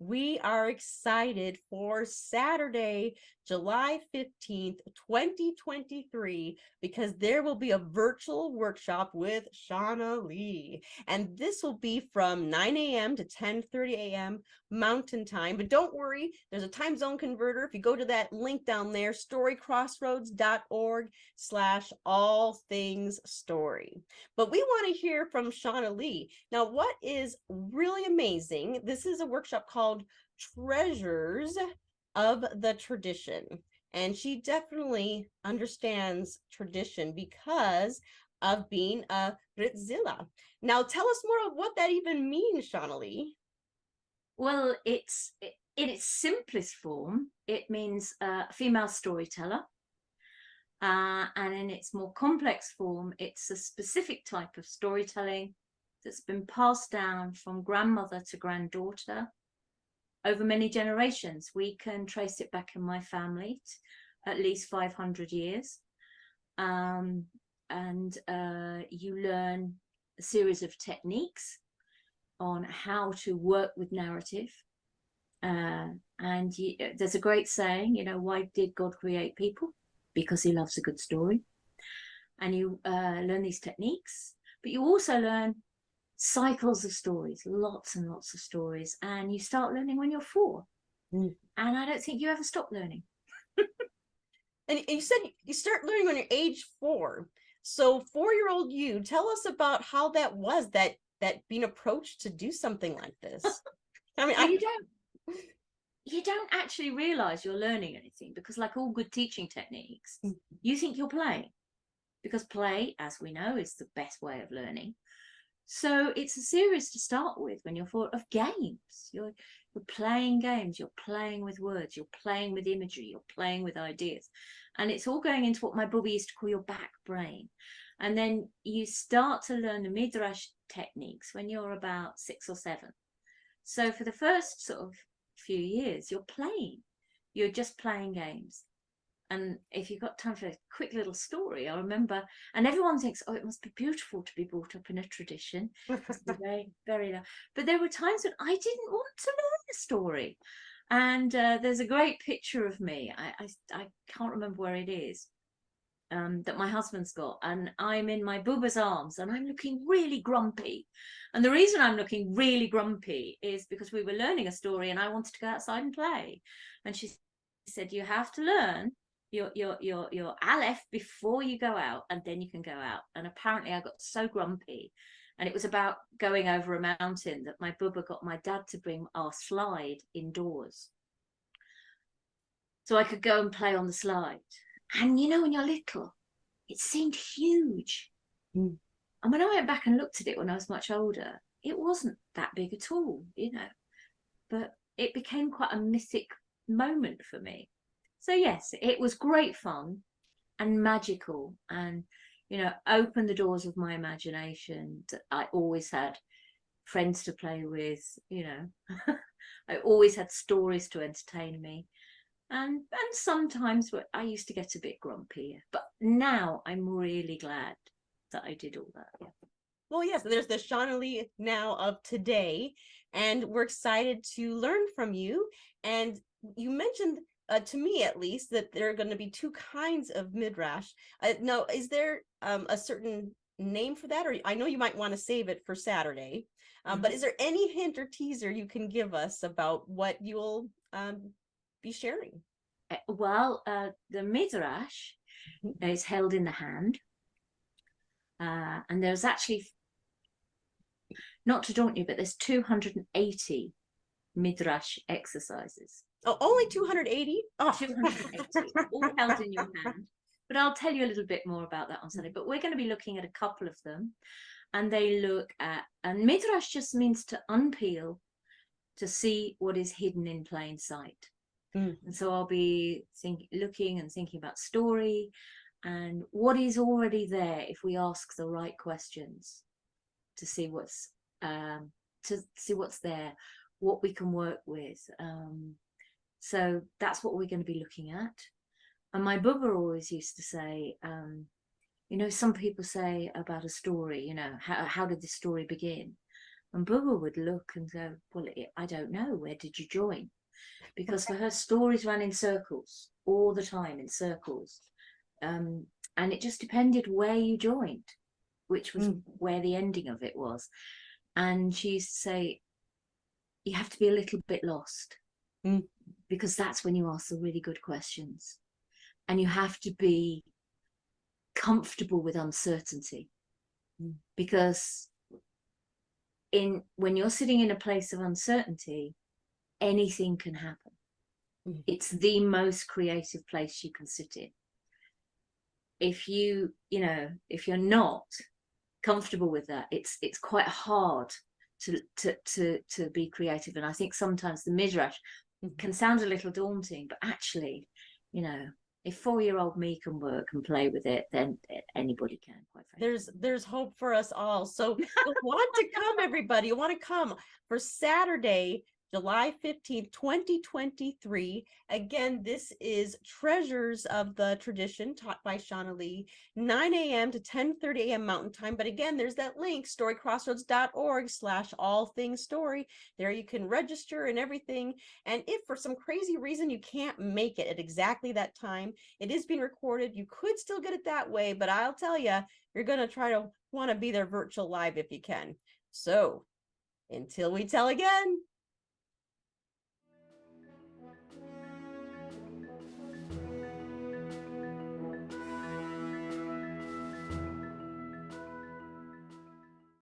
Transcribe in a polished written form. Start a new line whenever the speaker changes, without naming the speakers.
we are excited for Saturday, July 15th, 2023, because there will be a virtual workshop with Shonaleigh. And this will be from 9 a.m. to 10:30 a.m. Mountain Time. But don't worry, there's a time zone converter. If you go to that link down there, storycrossroads.org/all things story. But we want to hear from Shonaleigh. Now, what is really amazing, this is a workshop called Treasures of the Tradition. And she definitely understands tradition because of being a Ritzilla. Now, tell us more of what that even means, Shonaleigh.
Well, in its simplest form, it means female storyteller. And in its more complex form, it's a specific type of storytelling that's been passed down from grandmother to granddaughter over many generations. We can trace it back in my family at least 500 years. And you learn a series of techniques on how to work with narrative. There's a great saying, why did God create people? Because he loves a good story. And you learn these techniques, but you also learn cycles of stories, lots and lots of stories, and you start learning when you're 4. And I don't think you ever stop learning.
And you said you start learning when you're age 4. So 4-year-old you, tell us about how that was, that being approached to do something like this. I mean,
well, you don't actually realize you're learning anything, because like all good teaching techniques, you think you're playing, because play, as we know, is the best way of learning. So it's a series to start with when you're 4 of games. You're playing games, you're playing with words, you're playing with imagery, you're playing with ideas. And it's all going into what my Bubby used to call your back brain. And then you start to learn the Midrash techniques when you're about 6 or 7. So for the first sort of few years, you're playing. You're just playing games. And if you've got time for a quick little story, I remember, and everyone thinks, oh, it must be beautiful to be brought up in a tradition. It's very, very low. But there were times when I didn't want to learn a story. And there's a great picture of me. I can't remember where it is, that my husband's got. And I'm in my booba's arms and I'm looking really grumpy. And the reason I'm looking really grumpy is because we were learning a story and I wanted to go outside and play. And she said, you have to learn your Aleph before you go out, and then you can go out. And apparently I got so grumpy, and it was about going over a mountain, that my bubba got my dad to bring our slide indoors so I could go and play on the slide. And when you're little, it seemed huge. And when I went back and looked at it when I was much older, it wasn't that big at all, but it became quite a mythic moment for me. So yes, it was great fun and magical, and opened the doors of my imagination. I always had friends to play with, I always had stories to entertain me, and sometimes I used to get a bit grumpy, but now I'm really glad that I did all that. Yeah.
Well, yes, there's the Shonaleigh now of today, and we're excited to learn from you. And you mentioned, to me at least, that there are going to be 2 kinds of midrash. Now, is there a certain name for that? Or I know you might want to save it for Saturday, but is there any hint or teaser you can give us about what you'll be sharing?
Well, the midrash is held in the hand. And there's actually, not to daunt you, but there's 280 midrash exercises.
Oh, only 280? Oh.
280, all held in your hand. But I'll tell you a little bit more about that on Sunday. But we're going to be looking at a couple of them. And they look at, and midrash just means to unpeel, to see what is hidden in plain sight. And so I'll be looking and thinking about story and what is already there if we ask the right questions, to see what's there, what we can work with. So that's what we're going to be looking at. And my bubba always used to say, some people say about a story, how did the story begin? And Booba would look and go, well, I don't know. Where did you join? Because for her, stories ran in circles all the time, in circles. And it just depended where you joined, which was where the ending of it was. And she used to say, you have to be a little bit lost, because that's when you ask the really good questions. And you have to be comfortable with uncertainty, because when you're sitting in a place of uncertainty, anything can happen. It's the most creative place you can sit in. If you're not comfortable with that, it's quite hard to be creative. And I think sometimes the midrash can sound a little daunting, but actually, if 4-year-old me can work and play with it, then anybody can, quite frankly.
There's hope for us all. So you'll want to come, everybody. You want to come for Saturday, July 15th, 2023. Again, this is Treasures of the Tradition, taught by Shonaleigh, 9 a.m. to 10:30 a.m. Mountain Time. But again, there's that link, storycrossroads.org/allthingsstory. There you can register and everything. And if for some crazy reason you can't make it at exactly that time, it is being recorded. You could still get it that way, but I'll tell you, you're going to try to want to be there virtual live if you can. So until we tell again,